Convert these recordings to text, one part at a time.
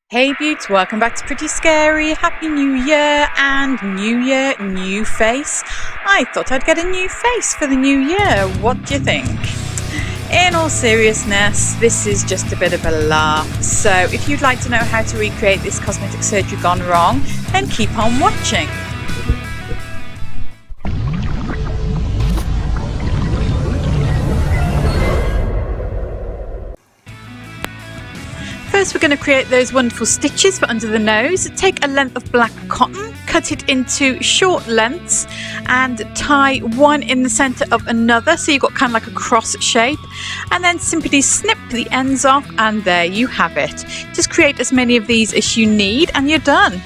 Hey Beauts, welcome back to Pretty Scary. Happy New Year and New Year, new face. I thought I'd get a new face for the new year. What do you think? In all seriousness, this is just a bit of a laugh. So if you'd like to know how to recreate this cosmetic surgery gone wrong, then keep on watching. First, we're going to create those wonderful stitches for under the nose. Take a length of black cotton, cut it into short lengths and tie one in the center of another, so you've got kind of like a cross shape, and then simply snip the ends off and there you have it. Just create as many of these as you need and you're done.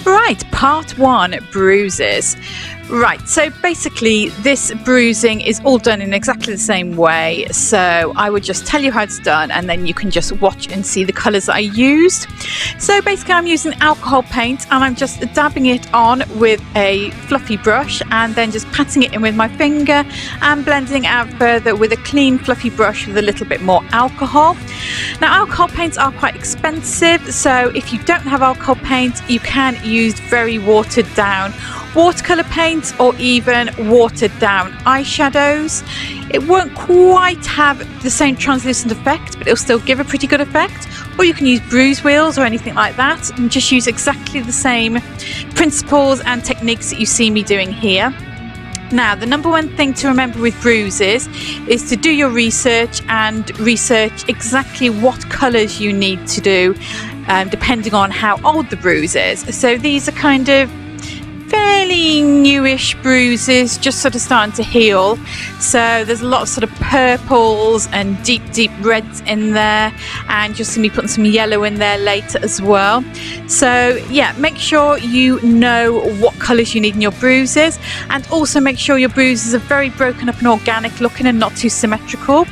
Right, part one, bruises. Right, so basically this bruising is all done in exactly the same way, so I would just tell you how it's done and then you can just watch and see the colours I used. So basically I'm using alcohol paint and I'm just dabbing it on with a fluffy brush and then just patting it in with my finger and blending it out further with a clean fluffy brush with a little bit more alcohol. Now alcohol paints are quite expensive, so if you don't have alcohol paint you can use very watered down watercolour paints or even watered down eyeshadows. It won't quite have the same translucent effect, but it'll still give a pretty good effect. Or you can use bruise wheels or anything like that and just use exactly the same principles and techniques that you see me doing here. Now, the number one thing to remember with bruises is to do your research and research exactly what colours you need to do, depending on how old the bruise is. So these are kind of fairly newish bruises, just sort of starting to heal, so there's a lot of sort of purples and deep reds in there, and you'll see me putting some yellow in there later as well. So yeah, make sure you know what colours you need in your bruises, and also make sure your bruises are very broken up and organic looking and not too symmetrical.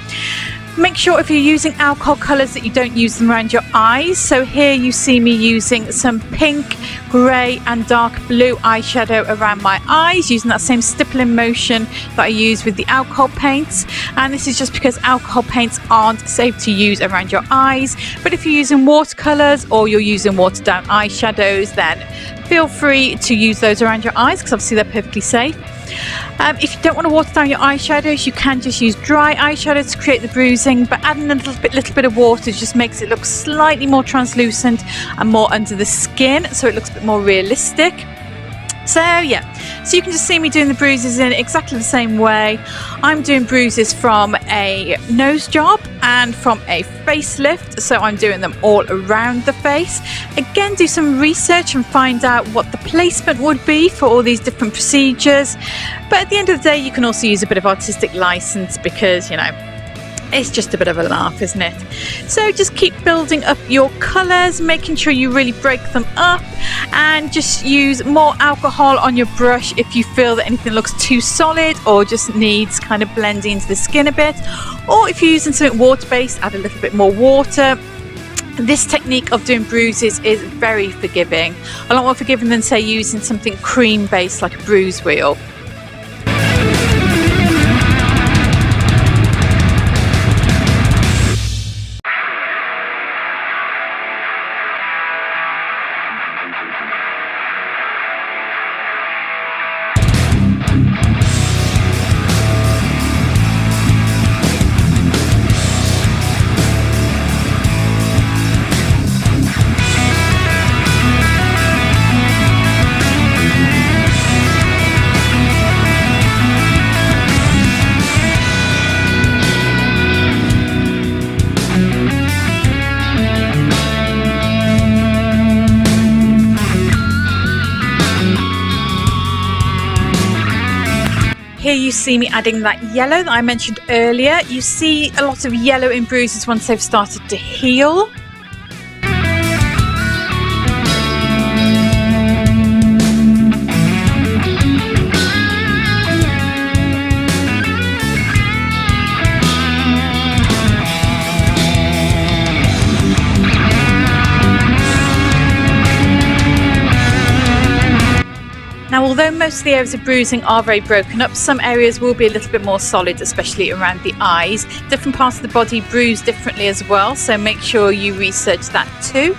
Make sure if you're using alcohol colours that you don't use them around your eyes. So here you see me using some pink, grey and dark blue eyeshadow around my eyes, using that same stippling motion that I use with the alcohol paints. And this is just because alcohol paints aren't safe to use around your eyes. But if you're using watercolours or you're using watered down eyeshadows, then feel free to use those around your eyes because obviously they're perfectly safe. If you don't want to water down your eyeshadows, you can just use dry eyeshadow to create the bruising, but adding a little bit of water just makes it look slightly more translucent and more under the skin, so it looks a bit more realistic. So yeah, so you can just see me doing the bruises in exactly the same way. I'm doing bruises from a nose job and from a facelift, so I'm doing them all around the face. Again, do some research and find out what the placement would be for all these different procedures. But at the end of the day, you can also use a bit of artistic license because, you know, it's just a bit of a laugh, isn't it? So just keep building up your colours, making sure you really break them up, and just use more alcohol on your brush if you feel that anything looks too solid or just needs kind of blending into the skin a bit. Or if you're using something water-based, add a little bit more water. This technique of doing bruises is very forgiving. A lot more forgiving than, say, using something cream-based like a bruise wheel. Here you see me adding that yellow that I mentioned earlier. You see a lot of yellow in bruises once they've started to heal. Now, although most of the areas of bruising are very broken up, some areas will be a little bit more solid, especially around the eyes. Different parts of the body bruise differently as well, so make sure you research that too.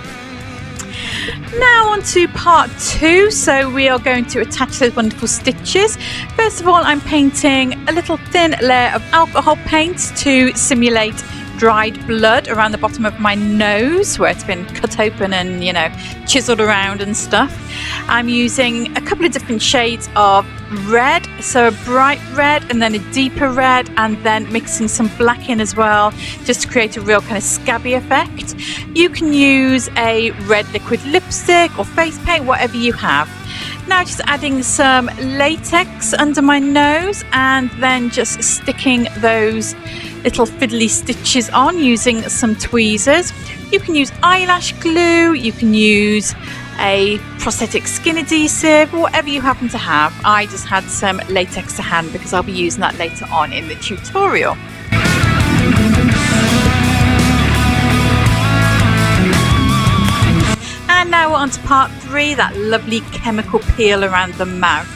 Now on to part 2. So we are going to attach those wonderful stitches. First of all, I'm painting a little thin layer of alcohol paint to simulate dried blood around the bottom of my nose where it's been cut open and, you know, chiseled around and stuff. I'm using a couple of different shades of red, so a bright red and then a deeper red, and then mixing some black in as well just to create a real kind of scabby effect. You can use a red liquid lipstick or face paint, whatever you have. Now just adding some latex under my nose and then just sticking those little fiddly stitches on using some tweezers. You can use eyelash glue, you can use a prosthetic skin adhesive, whatever you happen to have. I just had some latex to hand because I'll be using that later on in the tutorial. And now we're on to part 3, that lovely chemical peel around the mouth.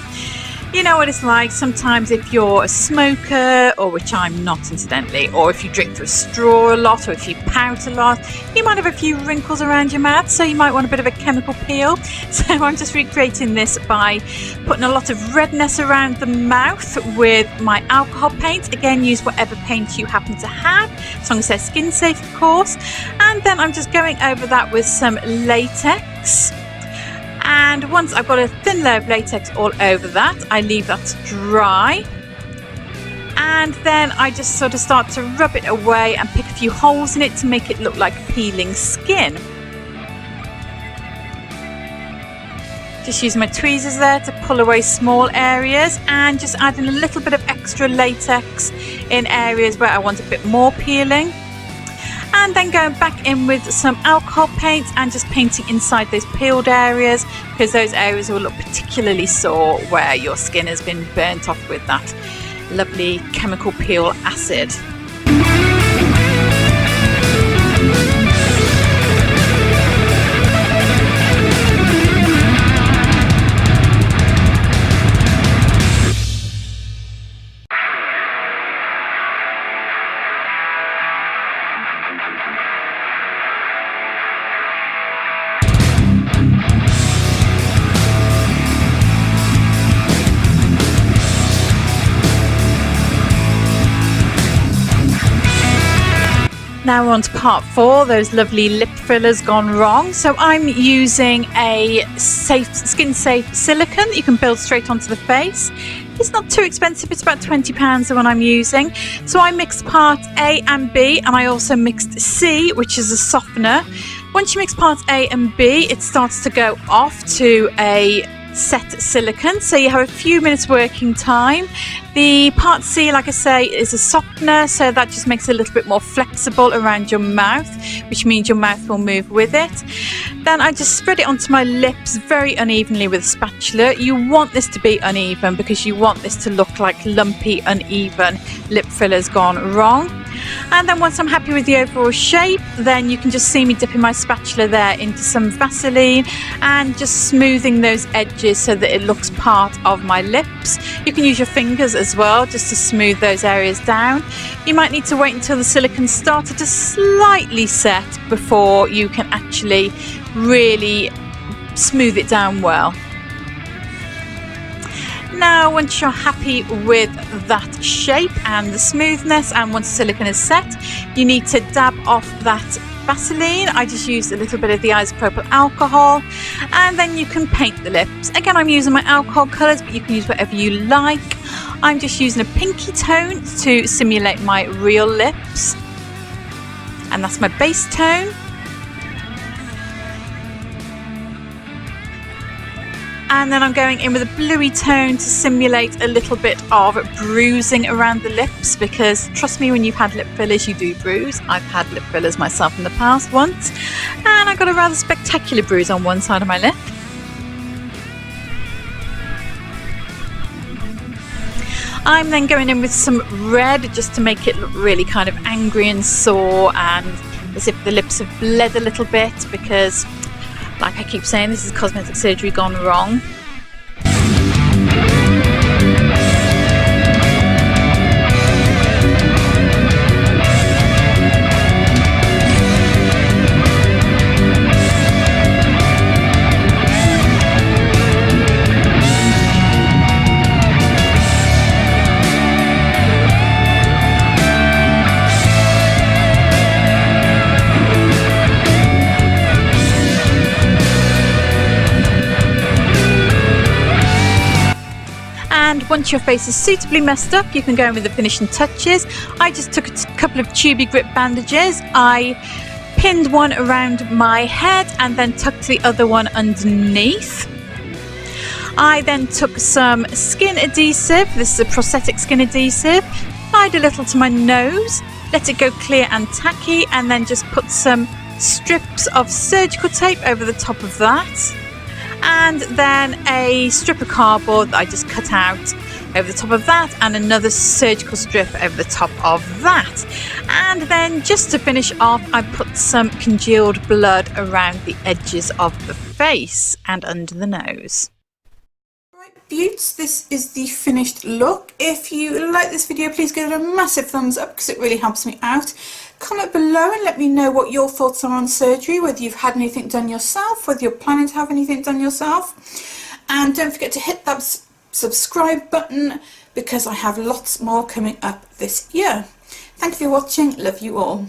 You know what it's like sometimes if you're a smoker, or which I'm not incidentally, or if you drink through a straw a lot, or if you pout a lot, you might have a few wrinkles around your mouth, so you might want a bit of a chemical peel. So I'm just recreating this by putting a lot of redness around the mouth with my alcohol paint. Again, use whatever paint you happen to have, as long as they're skin safe, of course. And then I'm just going over that with some latex. And once I've got a thin layer of latex all over that, I leave that to dry. And then I just sort of start to rub it away and pick a few holes in it to make it look like peeling skin. Just using my tweezers there to pull away small areas and just adding a little bit of extra latex in areas where I want a bit more peeling. And then going back in with some alcohol paint and just painting inside those peeled areas, because those areas will look particularly sore where your skin has been burnt off with that lovely chemical peel acid. Now we're on to part 4, those lovely lip fillers gone wrong. So I'm using a skin safe silicone that you can build straight onto the face. It's not too expensive, it's about £20 the one I'm using. So I mixed part A and B, and I also mixed C, which is a softener. Once you mix parts A and B, it starts to go off to a set silicone, so you have a few minutes working time. The part C, like I say, is a softener, so that just makes it a little bit more flexible around your mouth, which means your mouth will move with it. Then I just spread it onto my lips very unevenly with a spatula. You want this to be uneven because you want this to look like lumpy, uneven lip fillers gone wrong. And then once I'm happy with the overall shape, then you can just see me dipping my spatula there into some Vaseline and just smoothing those edges so that it looks part of my lips. You can use your fingers as well just to smooth those areas down. You might need to wait until the silicone started to slightly set before you can actually really smooth it down well. Now, once you're happy with that shape and the smoothness, and once the silicone is set, you need to dab off that Vaseline. I just used a little bit of the isopropyl alcohol, and then you can paint the lips. Again, I'm using my alcohol colours, but you can use whatever you like. I'm just using a pinky tone to simulate my real lips, and that's my base tone. And then I'm going in with a bluey tone to simulate a little bit of bruising around the lips, because trust me, when you've had lip fillers, you do bruise. I've had lip fillers myself in the past once, and I got a rather spectacular bruise on one side of my lip. I'm then going in with some red just to make it look really kind of angry and sore, and as if the lips have bled a little bit, because like I keep saying, this is cosmetic surgery gone wrong. once your face is suitably messed up, you can go in with the finishing touches. I just took a couple of tubey grip bandages. I pinned one around my head and then tucked the other one underneath. I then took some skin adhesive. This is a prosthetic skin adhesive. Applied a little to my nose, let it go clear and tacky, and then just put some strips of surgical tape over the top of that. And then a strip of cardboard that I just cut out over the top of that, and another surgical strip over the top of that. And then just to finish off, I put some congealed blood around the edges of the face and under the nose. Beauts, this is the finished look. If you like this video, please give it a massive thumbs up because it really helps me out. Comment below and let me know what your thoughts are on surgery, whether you've had anything done yourself, whether you're planning to have anything done yourself. And don't forget to hit that subscribe button because I have lots more coming up this year. Thank you for watching. Love you all.